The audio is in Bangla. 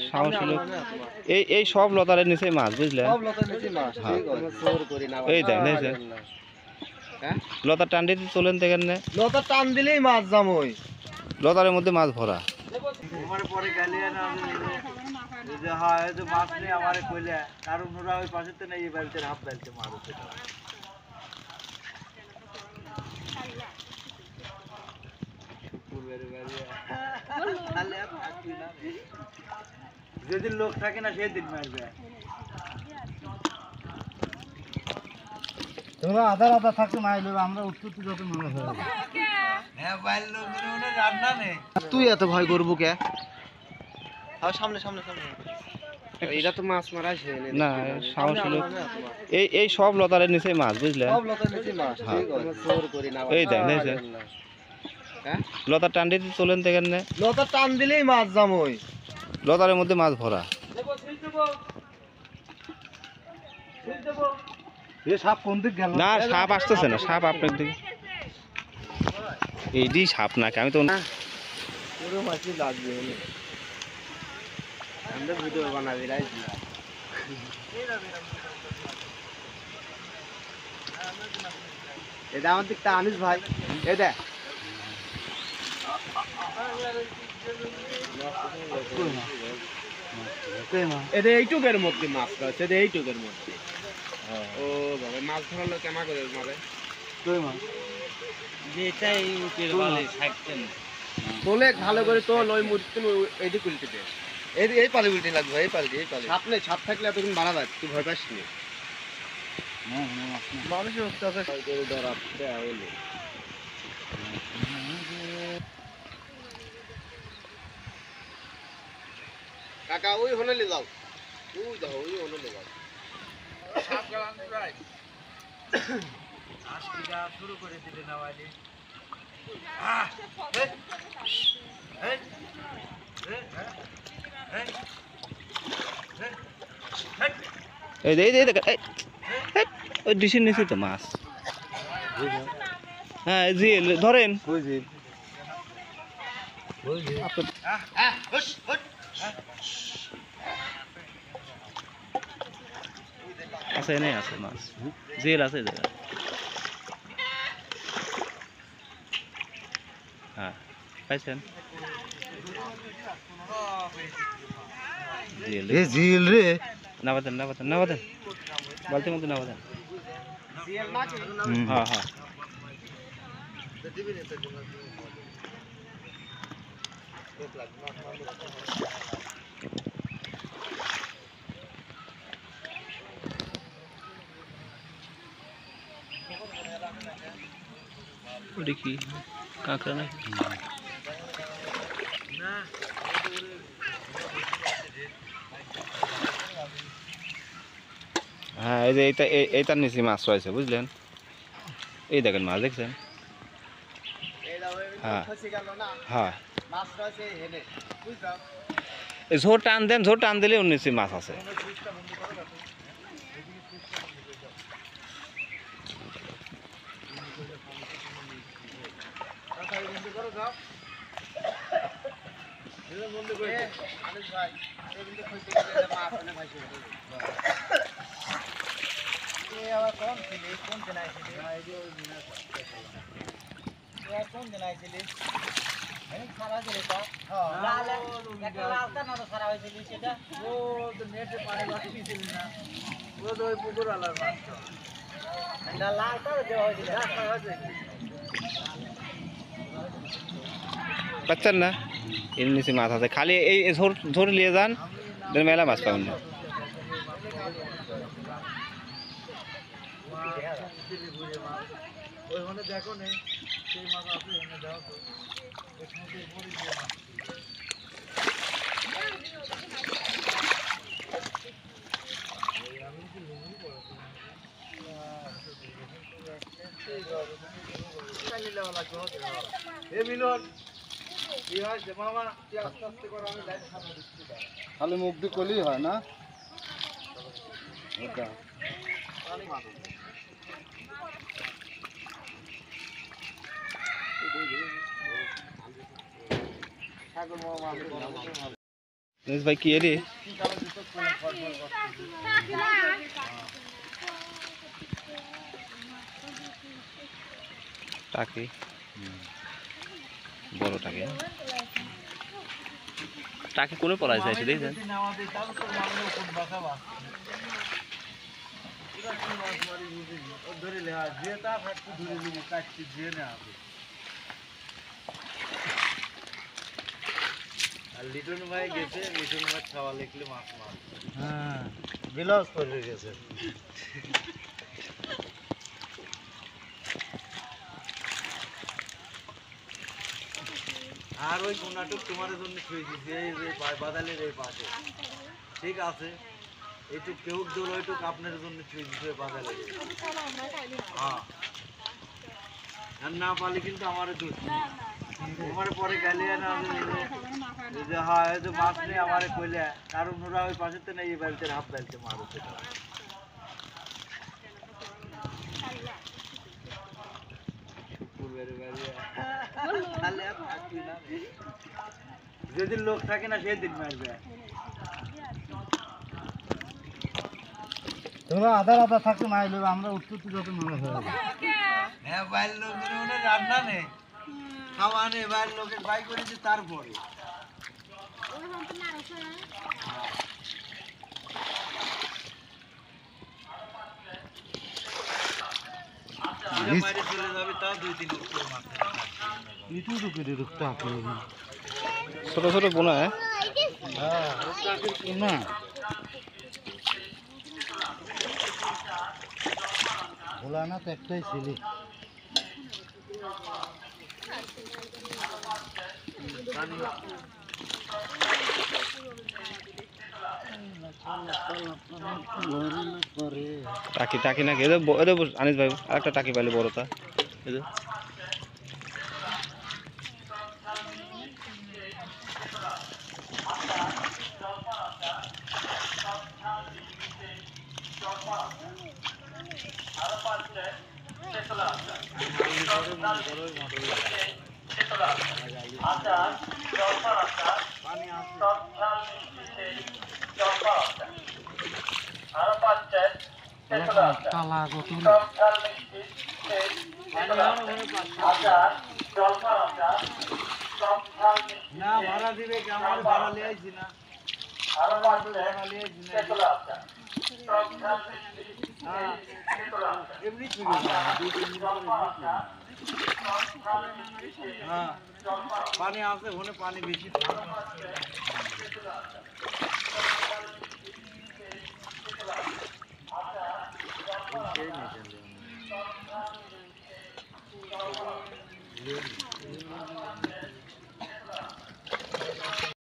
সাহস হলো এই সব লতারের নিচে মাছ বুঝলেন এই দেখেন লতা টান দিতে চলেন দেখেন না লতা টান দিলেই মাছ জামই লতারের মধ্যে মাছ ভরা পরে গেলে যে হ্যাঁ এই যে মাছ নিয়ে আমারে কইলে কারণ ওরা ওই পাশে তো নেই এই বাড়িতে হাফ বাড়িতে মাছ হচ্ছে যেদিন লোক থাকে না সেদিন মারবে তোমরা আধা আধা থাকতে মাইল আমরা উত্তর যত মনে হয় হ্যাঁ বাইল লোক রান্না নেই তুই এত ভয় করবো কে সামনে সামনে সামনে এটা তো মাছ মারা না সাহস হলো এই সব লতারের নিচে মাছ বুঝলেন সব লতার নিচে মাছ ঠিক আছে চোর করি না এই দেখেন লতা টান দিতে চলেন দেখেন না লতা টান দিলেই মাছ জামই লতারের মধ্যে মাছ ভরা সাপ কোন দিক গেল না সাপ আসতেছে না সাপ আপনার দিকে এইটি সাপ নাকি আমি তো না পুরো মাছই লাগবে আমরা ভিডিও বানাবি রাইছি এটা আমার দিকটা আনিস ভাই এই দেখ এটা এইটুকের মধ্যে মাছ আছে এটা এইটুকের মধ্যে ও বাবা মাছ ধরালো কেমন করে মারে কই মাছ যেটাই উঠে বলে থাকতেন তোলে ভালো করে তো লই মুড়তে এইদি কুলতে দে এই পালে উল্টে লাগবে এই পালে ছাপলে ছাপ থাকলে এতক্ষণ বাড়া যায় তুই ভয় পাস নি মানুষের হচ্ছে আছে করে ডরাতে হইলো কাকা ওই হনে লে যাও ওই যাও ওই হনে লে যাও সাপ গেলাম ভাই আজকিটা শুরু করে দিলে না ভাই এই ওই ডিশের নিচে তো মাছ হ্যাঁ জি ধরেন আছে নেই আছে মাছ জেল আছে হ্যাঁ পাইছেন জিল রে নাবাদেন বালতির মধ্যে নাবাদেন হ্যাঁ হ্যাঁ ওটা কি কাঁকড়া নাকি হ্যাঁ এই যে এইটার নিচে মাছ রয়েছে বুঝলেন এই দেখেন মাছ দেখছেন হ্যাঁ হ্যাঁ ঝোর টান দিলে ওর নিচে মাছ আছে পাচ্ছেন না এর নিচে মাছ আছে খালি এই ঝোর নিয়ে যান মেলা মাছ পাবেন না দেখো নেই সেই মাছ আছে দেখো খালি মুখ দিয়ে করলেই হয় না ছাগল আনিস ভাই কি এলি টাকি বড় টাকি টাকি কোনে পলাইছে এসে দেখছেন লিটন ভাই গেছে লিটন ভাই খাওয়া লিখলে মাছ মাছ হ্যাঁ বিলাস করে গেছে আর ওই কোনাটুক তোমার জন্য শুয়েছি যে বাদালের এই পাশে ঠিক আছে এইটুক কেউ দোল ওইটুক আপনার জন্য শুয়েছি বাদালের হ্যাঁ আর না পালে কিন্তু আমার দোষ তোমার পরে গেলে না যে হ্যাঁ এই যে মাছ নেই আমারে কইলে কারণ ওরা ওই পাশে তো নেই এই বাড়িতে হাফ বেলতে মারুতে যেদিন লোক থাকে না সেদিন মারবে তোমরা আধা থাকতো না এলো আমরা উত্তর যত মনে হয় হ্যাঁ বাইরের লোকজন রান্না নেই খাওয়া নেই বাইরের লোকের বাই করেছে তারপরে বাইরে চলে যাবে তাও 2-3 উত্তর মারতে ছোট ছোট বোনা না ভোলা না তো একটাই ছিল টাকি টাকি নাকি এদের আনিস ভাই আরেকটা টাকি পাইলে বড়টা এদের না ভাড়া দিবে কি আমার ভাড়া লিয়ে আইছি না ভাড়া লিয়ে আইছি না এমনি ঠিক আছে হ্যাঁ পানি আছে ওখানে পানি বেশি